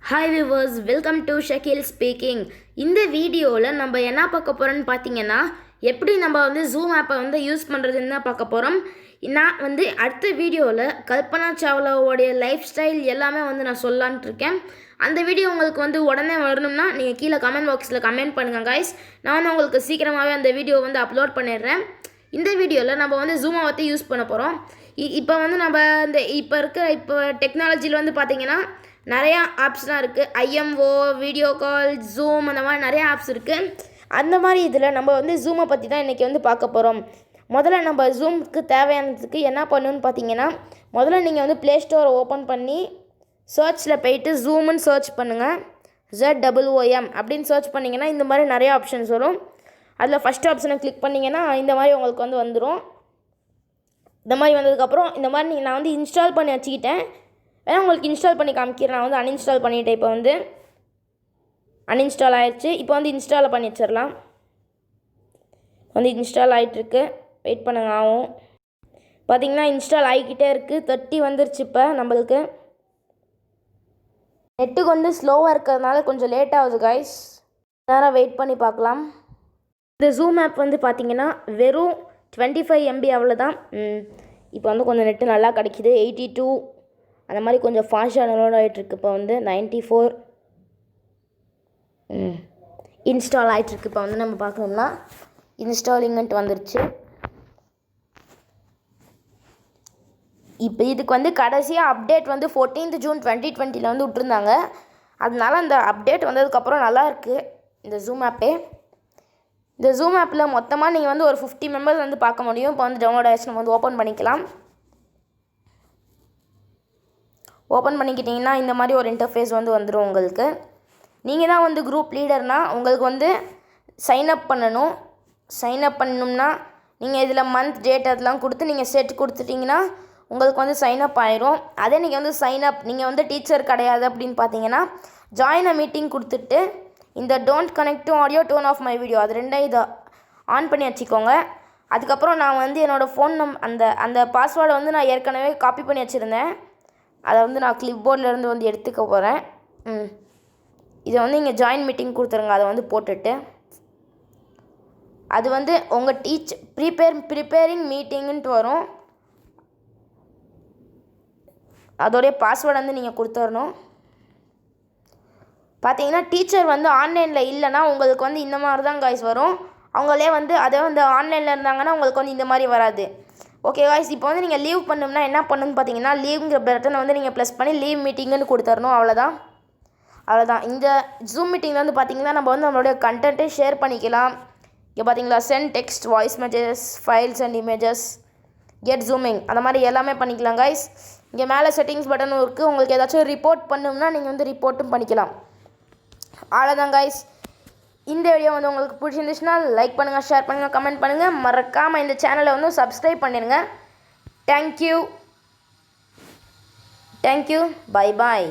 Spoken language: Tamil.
Hi viewers, welcome to Shakkeel speaking. இந்த வீடியோவில் நம்ம என்ன பார்க்க போகிறோன்னு பார்த்தீங்கன்னா எப்படி நம்ம வந்து ஜூம் ஆப்பை வந்து யூஸ் பண்ணுறதுன்னு தான் பார்க்க போகிறோம். நான் வந்து அடுத்த வீடியோவில் கல்பனா சாவ்லாவோடைய லைஃப் ஸ்டைல் எல்லாமே வந்து நான் சொல்லலான்ட்டு இருக்கேன். அந்த வீடியோ உங்களுக்கு வந்து உடனே வரணும்னா நீங்கள் கீழே கமெண்ட் பாக்ஸில் கமெண்ட் பண்ணுங்கள் கைஸ். நான் வந்து உங்களுக்கு சீக்கிரமாகவே அந்த வீடியோ வந்து அப்லோட் பண்ணிடுறேன். இந்த வீடியோவில் நம்ம வந்து ஜூமை பற்றி யூஸ் பண்ண போகிறோம். இப்போ வந்து நம்ம இந்த இப்போ டெக்னாலஜியில் வந்து பார்த்திங்கன்னா நிறையா ஆப்ஸ்லாம் இருக்குது. ஐஎம்ஓ, வீடியோ கால், ஜூம், அந்த மாதிரி நிறையா ஆப்ஸ் இருக்குது. அந்த மாதிரி இதில் நம்ம வந்து ஜூமை பற்றி தான் இன்றைக்கி வந்து பார்க்க போகிறோம். முதல்ல நம்ம ஜூமுக்கு தேவையானதுக்கு என்ன பண்ணணுன்னு பார்த்தீங்கன்னா, முதல்ல நீங்கள் வந்து ப்ளே ஸ்டோரை ஓப்பன் பண்ணி சர்ச்சில் போயிட்டு ஜூம்னு சர்ச் பண்ணுங்கள். ZOOM அப்படின்னு சர்ச் பண்ணிங்கன்னா இந்த மாதிரி நிறையா ஆப்ஷன்ஸ் வரும். அதில் ஃபஸ்ட் ஆப்ஷனை கிளிக் பண்ணிங்கன்னா இந்த மாதிரி உங்களுக்கு வந்து வந்துடும். இந்த மாதிரி வந்ததுக்கப்புறம் இந்த மாதிரி நான் வந்து இன்ஸ்டால் பண்ணி வச்சுக்கிட்டேன். வேணா உங்களுக்கு இன்ஸ்டால் பண்ணி காமிக்கிறேன். நான் வந்து அன்இன்ஸ்டால் பண்ணிவிட்டேன். இப்போ வந்து அன்இன்ஸ்டால் ஆகிடுச்சு. இப்போ வந்து இன்ஸ்டால் பண்ணி வச்சிடலாம். வந்து இன்ஸ்டால் ஆகிட்டுருக்கு. வெயிட் பண்ணுங்க, ஆகும். பார்த்திங்கன்னா இன்ஸ்டால் ஆகிக்கிட்டே இருக்குது. 30 வந்துருச்சு. இப்போ நம்மளுக்கு நெட்டுக்கு வந்து ஸ்லோவாக இருக்கிறதுனால கொஞ்சம் லேட் ஆகுது கைஸ். நேரம் வெயிட் பண்ணி பார்க்கலாம். இந்த ஜூம் ஆப் வந்து பார்த்திங்கன்னா வெறும் 25 MB அவ்வளோதான். இப்போ வந்து கொஞ்சம் நெட்டு நல்லா கிடைக்கிது. 82 அந்த மாதிரி கொஞ்சம் ஃபாஸ்ட்டாக டவுன்லோட் ஆகிட்டுருக்கு. இப்போ வந்து 94 இன்ஸ்டால் ஆகிட்டுருக்கு. இப்போ வந்து நம்ம பார்க்கணும்னா இன்ஸ்டாலிங்ன்ட்டு வந்துருச்சு. இப்போ இதுக்கு வந்து கடைசியாக அப்டேட் வந்து 14 ஜூன் 2020 வந்து விட்டுருந்தாங்க. அதனால அந்த அப்டேட் வந்ததுக்கப்புறம் நல்லாயிருக்கு இந்த ஜூம் ஆப்பே. இந்த ஜூம் ஆப்பில் மொத்தமாக நீங்கள் வந்து ஒரு 50 மெம்பர்ஸ் வந்து பார்க்க முடியும். இப்போ வந்து டவுன்லோட் ஆகிடுச்சு. நம்ம வந்து ஓப்பன் பண்ணிக்கலாம். ஓப்பன் பண்ணிக்கிட்டிங்கன்னா இந்த மாதிரி ஒரு இன்டர்ஃபேஸ் வந்து வந்துடும் உங்களுக்கு. நீங்கள் தான் வந்து குரூப் லீடர்னால் உங்களுக்கு வந்து சைன்அப் பண்ணணும். சைன்அப் பண்ணணும்னா நீங்கள் இதில் மந்த் டேட் அதெல்லாம் கொடுத்து நீங்கள் செட் கொடுத்துட்டிங்கன்னா உங்களுக்கு வந்து சைன்அப் ஆயிரும். அதே நீங்கள் வந்து சைன்அப் நீங்கள் வந்து டீச்சர் கிடையாது அப்படின்னு பார்த்தீங்கன்னா ஜாயின் அ மீட்டிங் கொடுத்துட்டு இந்த don't connect to audio turn off my video அது ரெண்டையும் இதை ஆன் பண்ணி வச்சுக்கோங்க. அதுக்கப்புறம் நான் வந்து என்னோடய ஃபோன் அந்த பாஸ்வேர்டை வந்து நான் ஏற்கனவே காப்பி பண்ணி வச்சுருந்தேன். அதை வந்து நான் கிளிப் போர்ட்லேருந்து வந்து எடுத்துக்க போகிறேன். இதை வந்து இங்கே ஜாயின் மீட்டிங் கொடுத்துருங்க. அதை வந்து போட்டுட்டு அது வந்து உங்கள் ப்ரிப்பேரிங் மீட்டிங்குன்ட்டு வரும். அதோடைய பாஸ்வேர்டு வந்து நீங்கள் கொடுத்துடணும். பார்த்தீங்கன்னா டீச்சர் வந்து ஆன்லைனில் இல்லைன்னா உங்களுக்கு வந்து இந்த மாதிரி தான் காய்ஸ் வரும். அவங்களே வந்து அதே வந்து ஆன்லைனில் இருந்தாங்கன்னா உங்களுக்கு வந்து இந்த மாதிரி வராது. ஓகே காய்ஸ், இப்போ வந்து நீங்கள் லீவ் பண்ணணும்னா என்ன பண்ணணும்னு பார்த்தீங்கன்னா லீவுங்கிற பட்டனை வந்து நீங்கள் ப்ளஸ் பண்ணி லீவ் மீட்டிங்குன்னு கொடுத்துடணும். அவ்வளோதான். இந்த ஜூம் மீட்டிங்கில் வந்து பார்த்திங்கன்னா நம்ம வந்து நம்மளுடைய கண்டென்ட்டை ஷேர் பண்ணிக்கலாம். இங்கே பார்த்தீங்களா, send text, voice messages, files and images, get zooming, அந்த மாதிரி எல்லாமே பண்ணிக்கலாம் கைஸ். இங்கே மேலே செட்டிங்ஸ் பட்டனும் இருக்குது. உங்களுக்கு ஏதாச்சும் ரிப்போர்ட் பண்ணணும்னா நீங்கள் வந்து ரிப்போர்ட்டும் பண்ணிக்கலாம். அவ்வளோதான் கைஸ். இந்த வீடியோ வந்து உங்களுக்கு பிடிச்சிருந்துச்சுன்னா லைக் பண்ணுங்கள், ஷேர் பண்ணுங்கள், கமெண்ட் பண்ணுங்கள். மறக்காமல் இந்த சேனலை வந்து சப்ஸ்கிரைப் பண்ணிடுங்க. தேங்க்யூ. Bye bye.